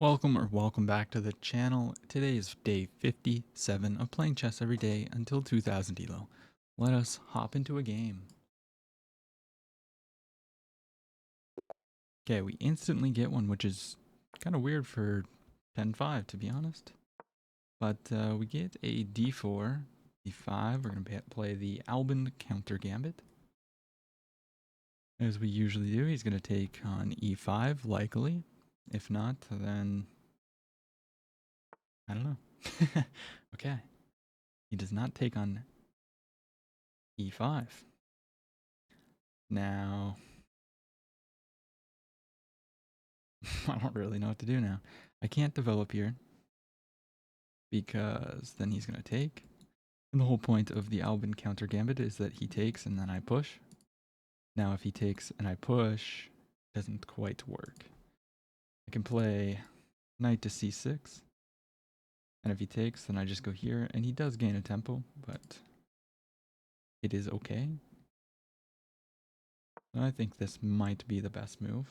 Welcome back to the channel. Today is day 57 of playing chess every day until 2000 elo. Let us hop into a game. Okay, we instantly get one, which is kind of weird for 10-5 to be honest. But we get a d4, d5. We're going to play the Albin counter gambit. As we usually do, he's going to take on e5 likely. If not, then I don't know. Okay. He does not take on e5. Now, I don't really know what to do now. I can't develop here because then he's going to take. And the whole point of the Albin counter gambit is that he takes and then I push. Now, if he takes and I push, it doesn't quite work. I can play knight to c6. And if he takes, then I just go here. And he does gain a tempo, but it is okay. I think this might be the best move.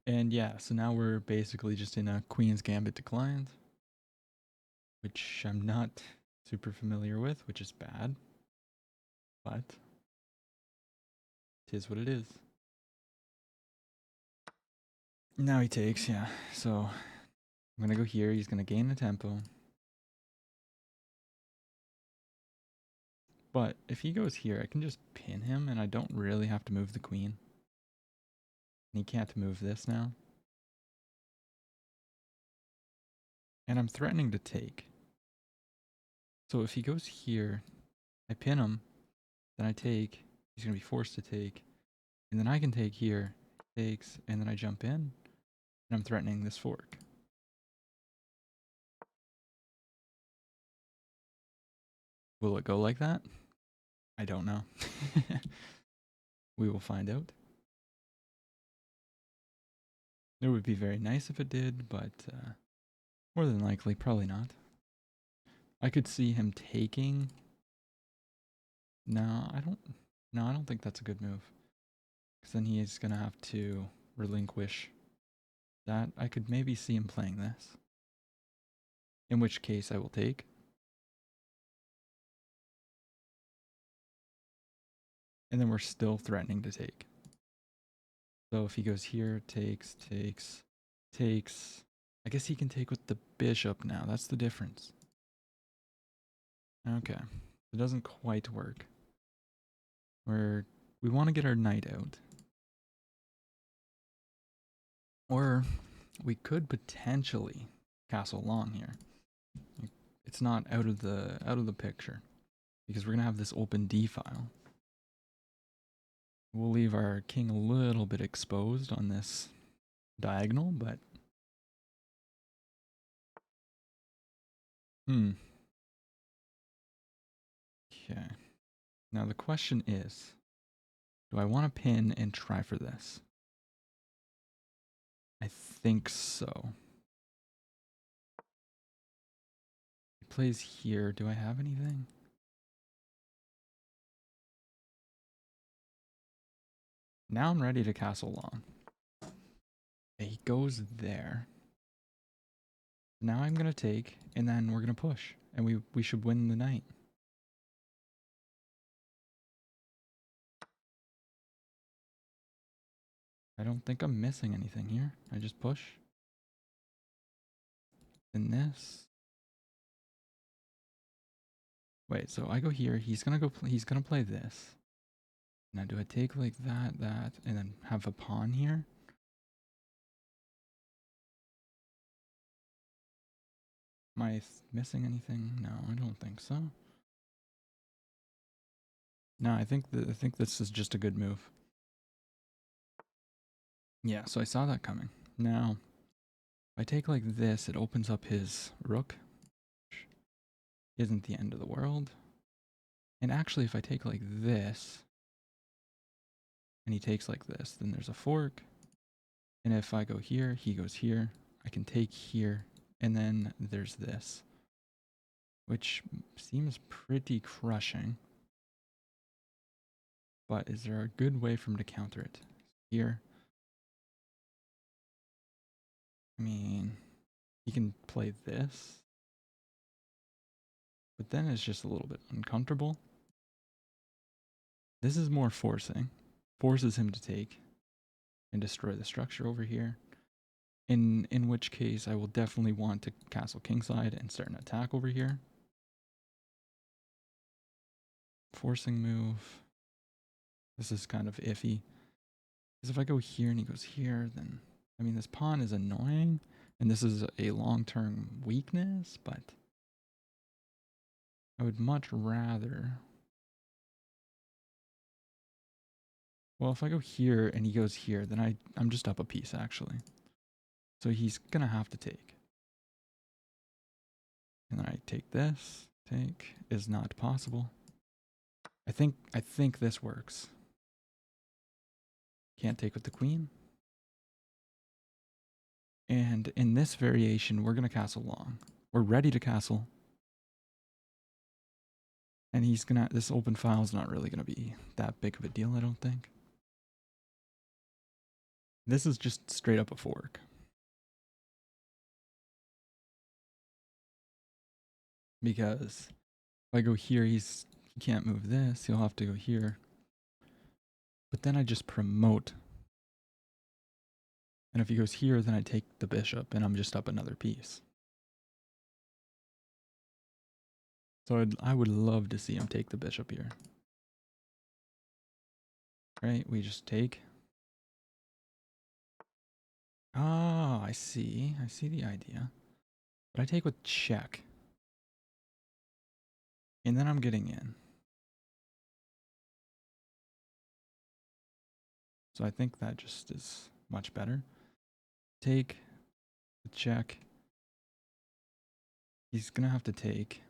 And yeah, so now we're basically just in a Queen's Gambit declined, which I'm not super familiar with, which is bad. But it is what it is. Now he takes, yeah. So I'm going to go here. He's going to gain the tempo. But if he goes here, I can just pin him and I don't really have to move the queen. And he can't move this now. And I'm threatening to take. So if he goes here, I pin him, then I take. He's going to be forced to take. And then I can take here, takes, and then I jump in. And I'm threatening this fork. Will it go like that? I don't know. We will find out. It would be very nice if it did, but more than likely, probably not. I could see him taking. No, I don't. No, I don't think that's a good move. Because then he is gonna have to relinquish that. I could maybe see him playing this. In which case, I will take. And then we're still threatening to take. So if he goes here, takes, takes, takes. I guess he can take with the bishop now. That's the difference. Okay. It doesn't quite work. We want to get our knight out. Or we could potentially castle long here. It's not out of the picture because we're gonna have this open d file. We'll leave our king a little bit exposed on this diagonal, but okay. Now the question is, do I want to pin and try for this? I think so. He plays here. Do I have anything? Now I'm ready to castle long. He goes there. Now I'm going to take, and then we're going to push. And we should win the knight. I don't think I'm missing anything here. I just push. Then this. Wait, so I go here. He's going to go he's going to play this. Now do I take like that, and then have a pawn here? Am I missing anything? No, I don't think so. No, I think this is just a good move. Yeah, so I saw that coming. Now, if I take like this, it opens up his rook. Isn't the end of the world. And actually, if I take like this, and he takes like this, then there's a fork. And if I go here, he goes here. I can take here, and then there's this, which seems pretty crushing. But is there a good way for him to counter it? Here. I mean, can play this. But then it's just a little bit uncomfortable. This is more forcing. Forces him to take and destroy the structure over here. In which case, I will definitely want to castle kingside and start an attack over here. Forcing move. This is kind of iffy. Because if I go here and he goes here, then... I mean, this pawn is annoying. And this is a long-term weakness, but... I would much rather... Well, if I go here and he goes here, then I'm just up a piece, actually. So he's going to have to take. And then I take this. Take is not possible. I think this works. Can't take with the queen. And in this variation, we're going to castle long. We're ready to castle. And he's going to... This open file is not really going to be that big of a deal, I don't think. This is just straight up a fork. Because if I go here, he can't move this. He'll have to go here. But then I just promote. And if he goes here, then I take the bishop, and I'm just up another piece. So I would love to see him take the bishop here. Right, we just take. Ah, I see. I see the idea. But I take with check. And then I'm getting in. So I think that just is much better. Take, check. He's gonna have to take.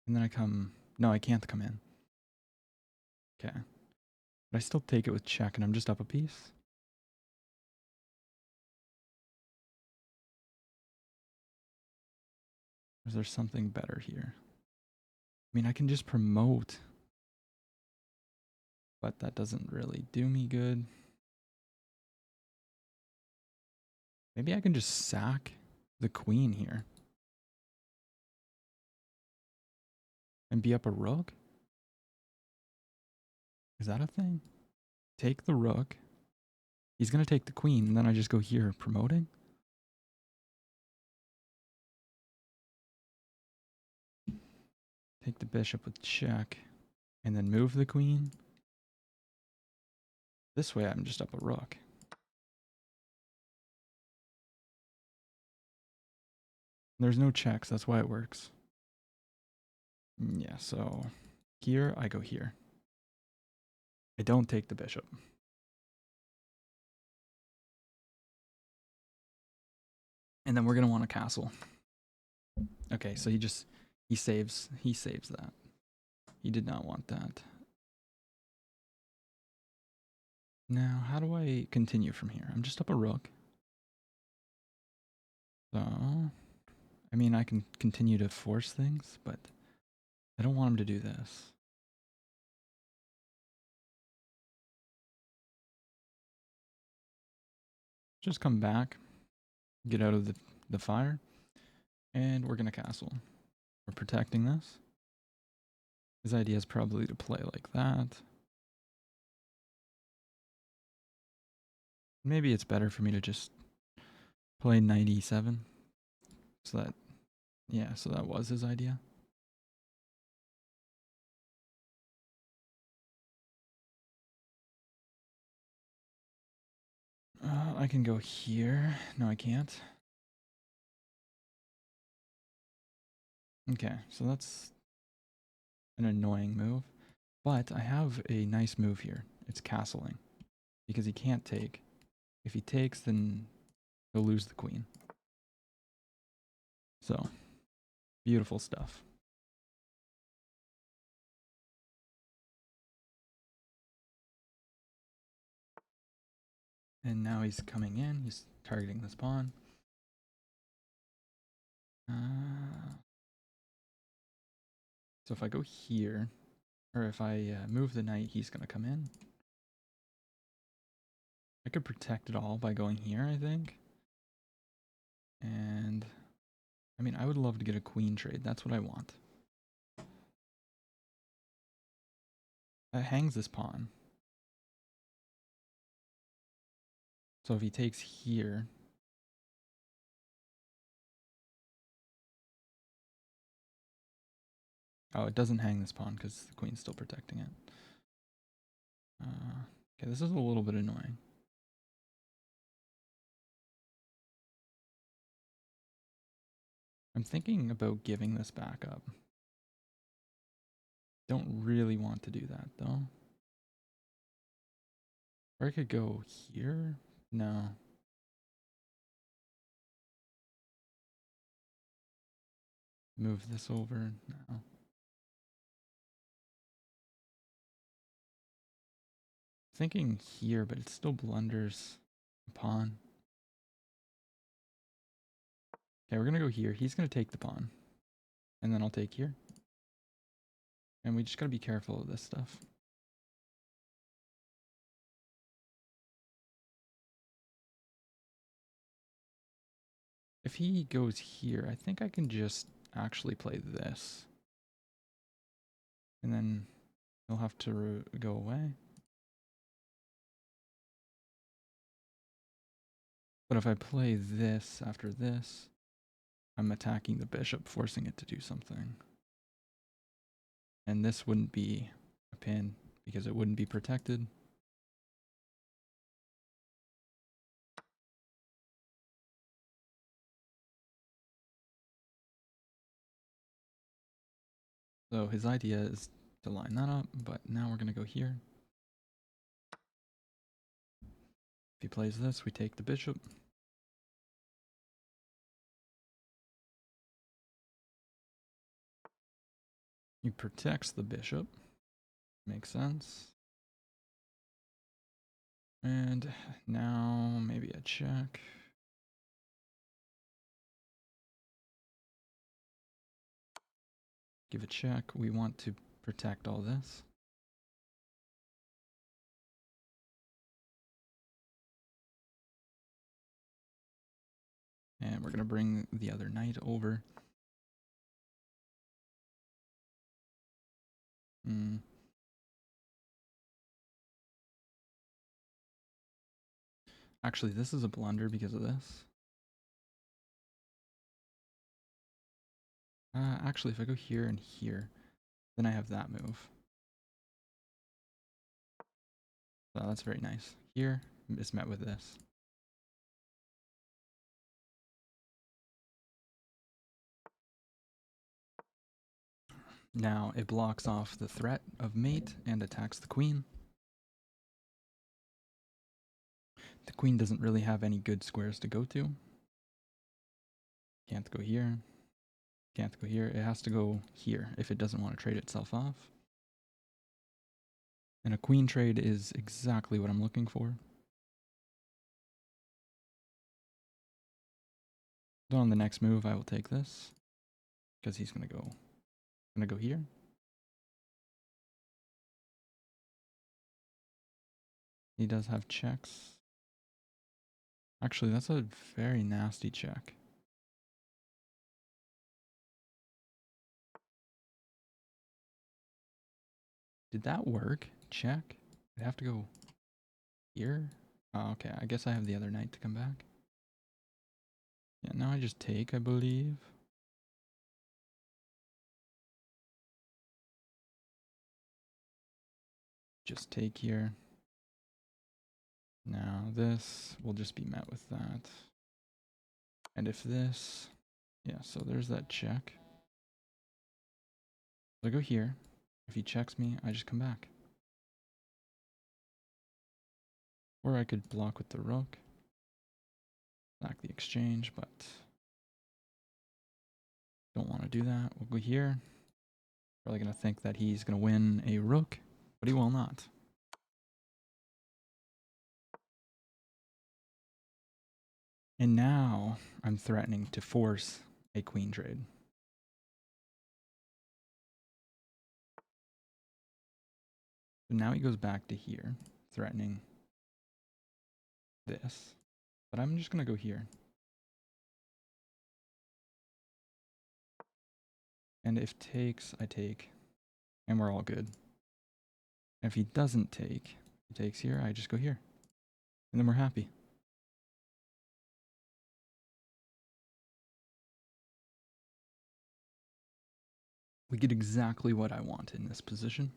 And then I come... No, I can't come in. Okay. But I still take it with check, and I'm just up a piece. Or is there something better here? I mean, I can just promote. But that doesn't really do me good. Maybe I can just sack the queen here. And be up a rook? Is that a thing? Take the rook. He's going to take the queen, and then I just go here promoting? Take the bishop with check. And then move the queen. This way I'm just up a rook. There's no checks, that's why it works. Yeah, so here I go here. I don't take the bishop. And then we're going to want a castle. Okay, so he saves that. He did not want that. Now, how do I continue from here? I'm just up a rook. So, I mean, I can continue to force things, but I don't want him to do this. Just come back, get out of the fire, and we're going to castle. We're protecting this. His idea is probably to play like that. Maybe it's better for me to just play knight e7. So that, yeah, so that was his idea. I can go here. No, I can't. Okay, so that's an annoying move. But I have a nice move here. It's castling. Because he can't take. If he takes, then he'll lose the queen. So, beautiful stuff. And now he's coming in. He's targeting this pawn. So if I go here, or if I move the knight, he's going to come in. I could protect it all by going here, I think. And mean, I would love to get a queen trade. That's what I want. That hangs this pawn. So if he takes here... Oh, it doesn't hang this pawn because the queen's still protecting it. Okay, this is a little bit annoying. I'm thinking about giving this back up. Don't really want to do that though. Or I could go here? No. Move this over? No. Thinking here, but it still blunders a pawn. Okay, we're gonna go here. He's gonna take the pawn. And then I'll take here. And we just gotta be careful of this stuff. If he goes here, I think I can just actually play this. And then he'll have to go away. But if I play this after this, I'm attacking the bishop, forcing it to do something. And this wouldn't be a pin because it wouldn't be protected. So his idea is to line that up, but now we're going to go here. If he plays this, we take the bishop. He protects the bishop. Makes sense. And now maybe a check. Give a check. We want to protect all this. And we're going to bring the other knight over. Actually, this is a blunder because of this. Actually, if I go here and here, then I have that move. So that's very nice. Here is met with this. Now it blocks off the threat of mate and attacks the queen. The queen doesn't really have any good squares to go to. Can't go here. Can't go here. It has to go here if it doesn't want to trade itself off. And a queen trade is exactly what I'm looking for. So on the next move, I will take this because he's gonna go here. He does have checks. Actually, that's a very nasty check. Did that work? Check. I'd have to go here. Oh, okay. I guess I have the other knight to come back. Yeah, now I just take, I believe. Just take here. Now this will just be met with that. And if this, yeah, so there's that check. So I go here. If he checks me, I just come back. Or I could block with the rook. Sack the exchange, but don't want to do that. We'll go here. Probably going to think that he's going to win a rook, but he will not. And now I'm threatening to force a queen trade. So now he goes back to here, threatening this. But I'm just going to go here. And if takes, I take. And we're all good. And if he doesn't take, he takes here, I just go here. And then we're happy. We get exactly what I want in this position.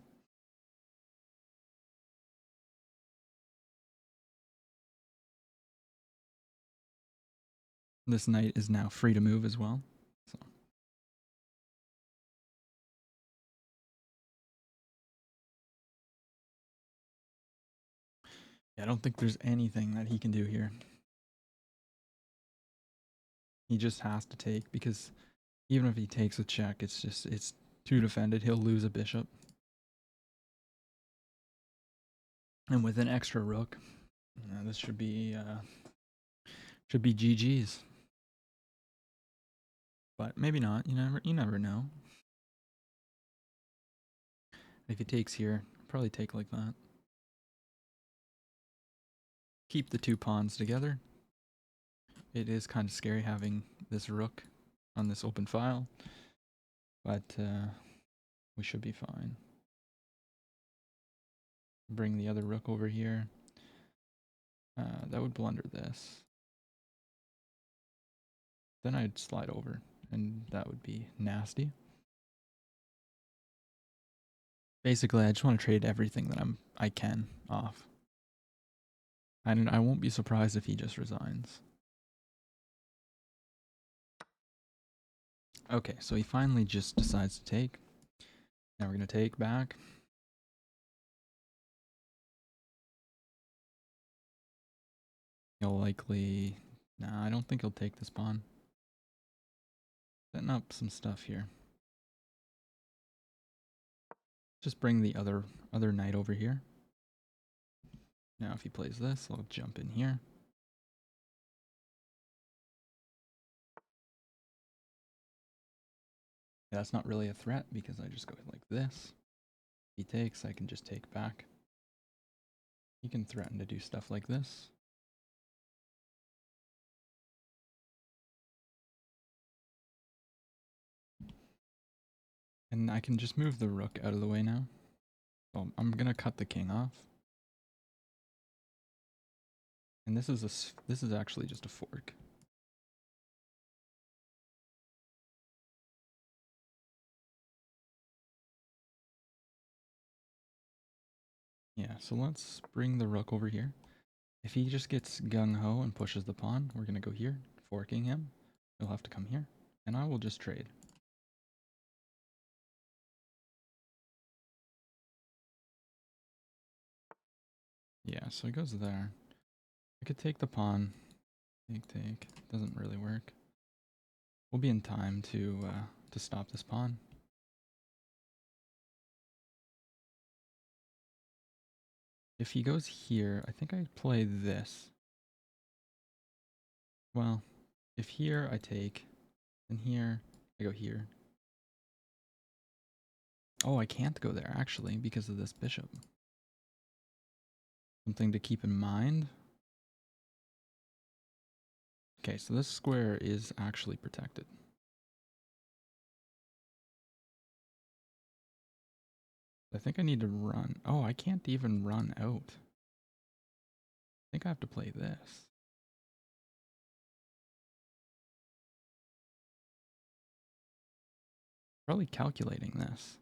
This knight is now free to move as well. So. Yeah, I don't think there's anything that he can do here. He just has to take, because even if he takes a check, it's too defended. He'll lose a bishop. And with an extra rook, this should be GG's. But maybe not. You never know. If he takes here, probably take like that. Keep the two pawns together. It is kind of scary having this rook on this open file, but we should be fine. Bring the other rook over here. That would blunder this. Then I'd slide over, and that would be nasty. Basically, I just want to trade everything that I can off. And I won't be surprised if he just resigns. Okay, so he finally just decides to take. Now we're going to take back. He'll likely... Nah, I don't think he'll take this pawn. Setting up some stuff here. Just bring the other knight over here. Now if he plays this, I'll jump in here. Yeah, that's not really a threat because I just go like this. If he takes, I can just take back. He can threaten to do stuff like this. And I can just move the rook out of the way now. So I'm gonna cut the king off. And this is actually just a fork. Yeah, so let's bring the rook over here. If he just gets gung-ho and pushes the pawn, we're gonna go here, forking him. He'll have to come here, and I will just trade. Yeah, so he goes there. I could take the pawn. Take. Doesn't really work. We'll be in time to stop this pawn. If he goes here, I think I play this. Well, if here I take, and here I go here. Oh, I can't go there actually because of this bishop. Something to keep in mind. Okay, so this square is actually protected. I think I need to run. Oh, I can't even run out. I think I have to play this. Probably calculating this.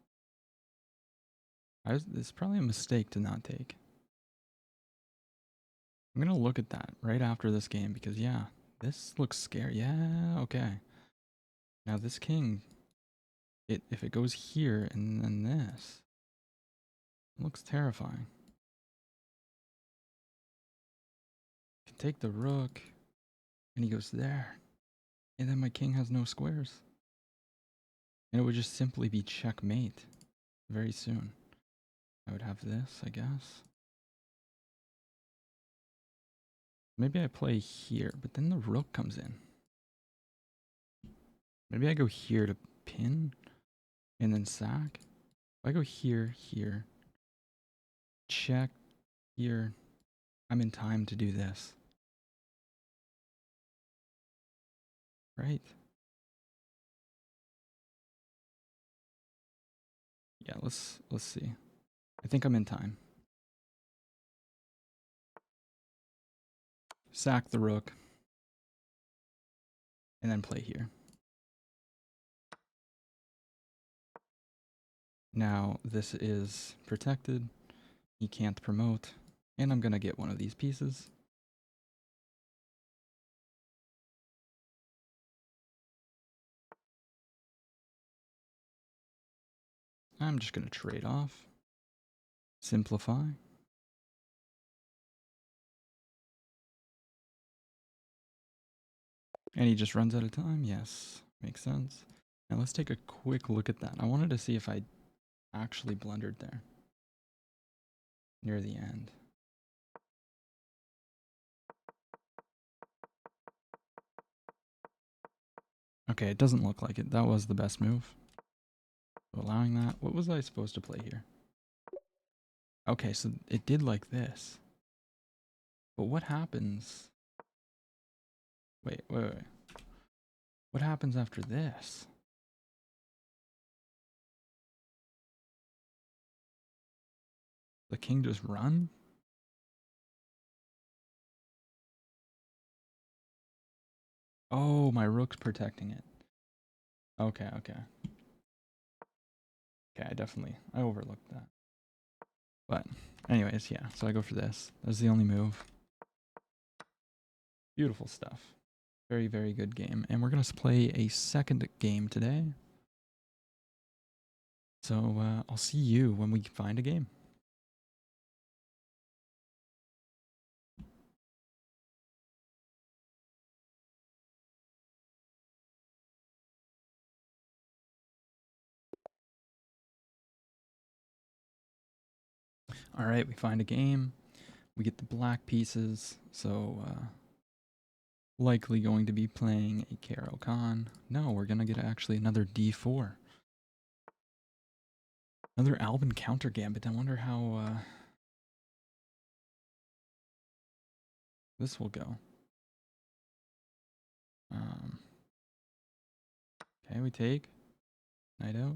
It's probably a mistake to not take. I'm going to look at that right after this game because, yeah, this looks scary. Yeah, okay. Now this king, if it goes here and then this, it looks terrifying. I can take the rook, and he goes there. And then my king has no squares. And it would just simply be checkmate very soon. I would have this, I guess. Maybe I play here, but then the rook comes in. Maybe I go here to pin and then sack. If I go here, check, here, I'm in time to do this. Right? Yeah, let's see. I think I'm in time. Sack the rook. And then play here. Now this is protected. He can't promote. And I'm gonna get one of these pieces. I'm just gonna trade off. Simplify. And he just runs out of time? Yes. Makes sense. Now let's take a quick look at that. I wanted to see if I actually blundered there. Near the end. Okay, it doesn't look like it. That was the best move. So allowing that. What was I supposed to play here? Okay, so it did like this. But what happens? Wait. What happens after this? The king just run? Oh, my rook's protecting it. Okay. Okay, I overlooked that. But anyways, yeah, so I go for this. That's the only move. Beautiful stuff. Very, very good game. And we're going to play a second game today. So I'll see you when we find a game. All right, we find a game. We get the black pieces. So likely going to be playing a Caro-Kann. No, we're going to get actually another d4. Another Albin counter gambit. I wonder how this will go. Okay, we take. Knight out.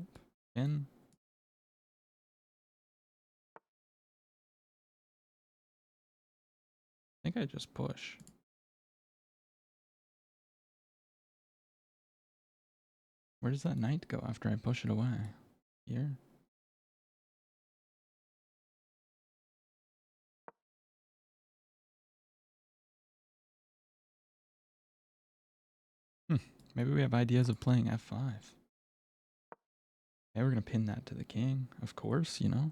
In. I think I just push. Where does that knight go after I push it away? Here? Maybe we have ideas of playing f5. Okay, we're going to pin that to the king, of course, you know.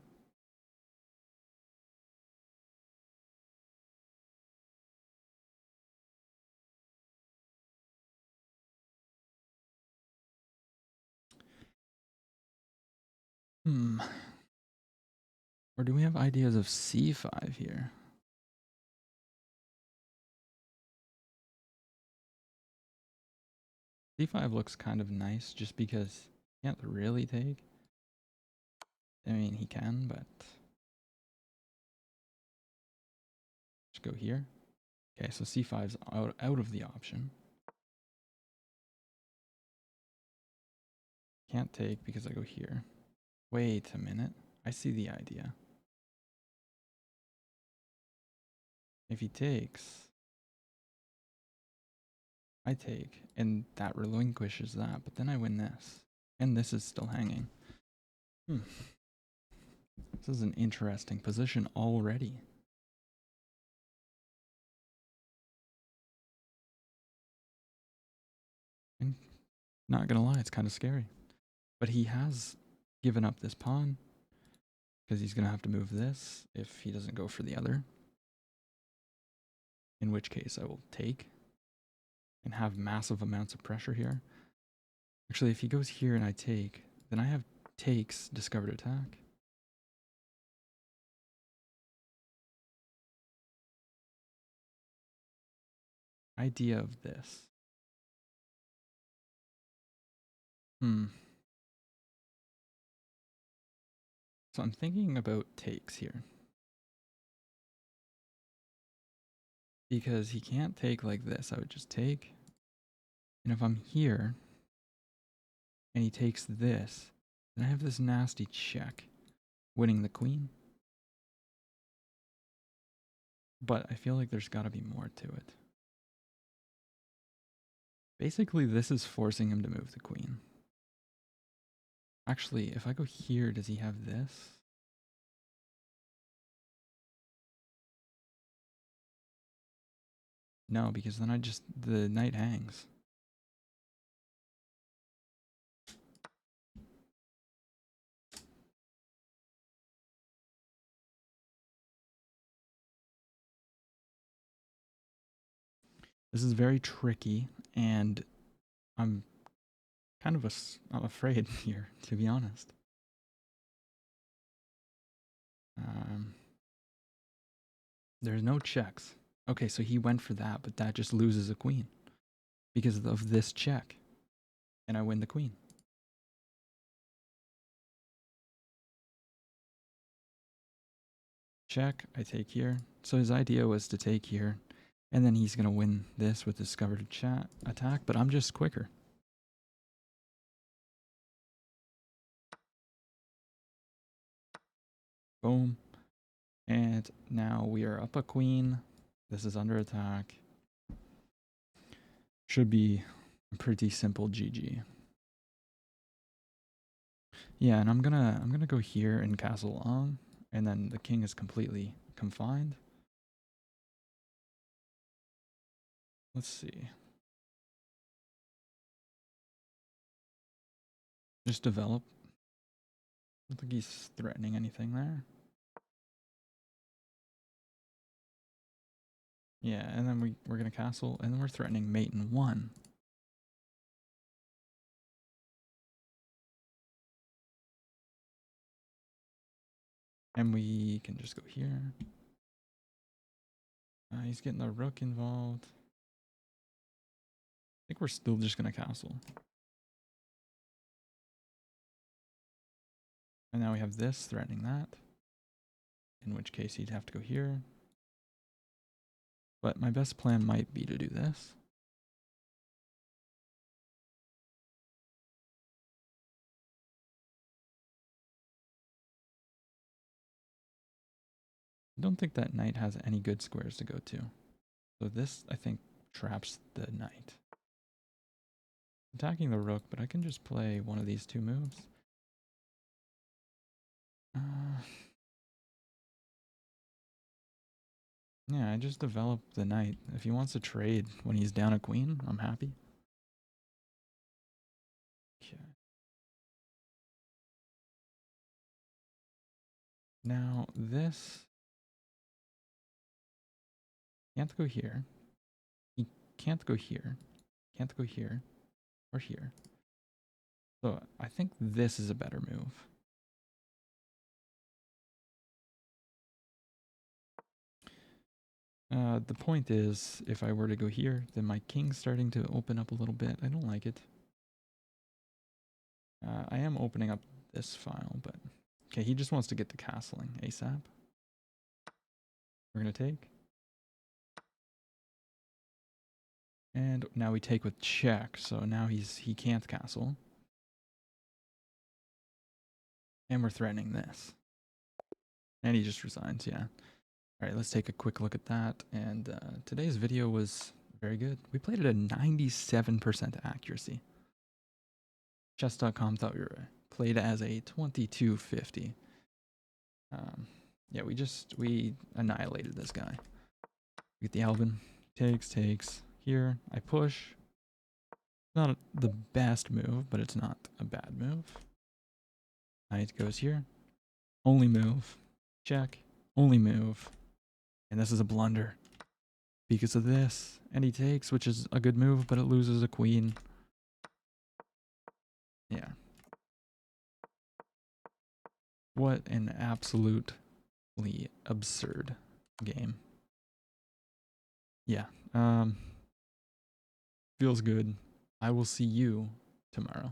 Or do we have ideas of c5 here? c5 looks kind of nice just because he can't really take. I mean, he can, but just go here. Okay, so c5's out of the option. Can't take because I go here. Wait a minute. I see the idea. If he takes, I take, and that relinquishes that, but then I win this. And this is still hanging. This is an interesting position already. And not gonna lie, it's kind of scary. But he has given up this pawn because he's gonna have to move this if he doesn't go for the other. In which case I will take and have massive amounts of pressure here. Actually, if he goes here and I take, then I have takes, discovered attack. Idea of this. So I'm thinking about takes here. Because he can't take like this. I would just take. And if I'm here and he takes this, Then I have this nasty check, winning the queen. But I feel like there's got to be more to it. Basically, this is forcing him to move the queen. Actually, if I go here, does he have this? No, because then the knight hangs. This is very tricky, and I'm kind of I'm afraid here, to be honest. There's no checks. Okay, so he went for that, but that just loses a queen because of this check. And I win the queen. Check, I take here. So his idea was to take here, and then he's going to win this with discovered attack, but I'm just quicker. Boom. And now we are up a queen. This is under attack. Should be a pretty simple GG. Yeah, and I'm gonna go here and castle long, and then the king is completely confined. Let's see. Just develop. I don't think he's threatening anything there. Yeah, and then we're gonna castle, and then we're threatening mate in 1. And we can just go here. He's getting the rook involved. I think we're still just gonna castle. And now we have this threatening that. In which case he'd have to go here. But my best plan might be to do this. I don't think that knight has any good squares to go to. So this, I think, traps the knight. Attacking the rook, but I can just play one of these 2 moves. Yeah, I just developed the knight. If he wants to trade when he's down a queen, I'm happy. Okay. Now this can't go here. He can't go here. Can't go here or here. So I think this is a better move. The point is, if I were to go here, then my king's starting to open up a little bit. I don't like it. I am opening up this file, but okay, he just wants to get to castling ASAP. We're gonna take. And now we take with check, so now he can't castle. And we're threatening this. And he just resigns, yeah. Alright, let's take a quick look at that. And today's video was very good. We played at a 97% accuracy. Chess.com thought we were played as a 2250. Yeah, we annihilated this guy. We get the Alvin. Takes. Here, I push. Not the best move, but it's not a bad move. Knight goes here. Only move. Check. Only move. And this is a blunder. Because of this. And he takes, which is a good move, but it loses a queen. Yeah. What an absolutely absurd game. Yeah. Feels good. I will see you tomorrow.